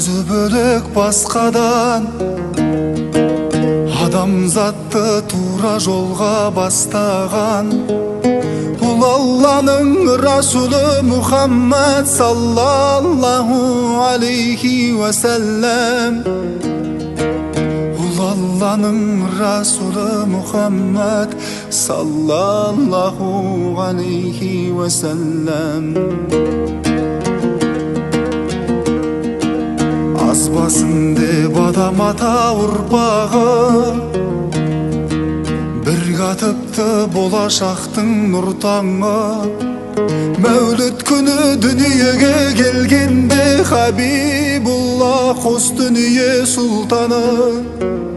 өзі бөлек басқадан, адамзатты тура жолға бастаған. Бұл Алланың Расулы Мұхаммад саллаллаху алейхи уәсәләм. Бұл Алланың Расулы Мұхаммад саллаллаху алейхи уәсәләм. Азбасын деп адам ата ұрпағы, бір қатыпты болашақтың нұр таңы. Мәуліт күні дүниеге келгенде Хабибулла қос дүние сұлтаны.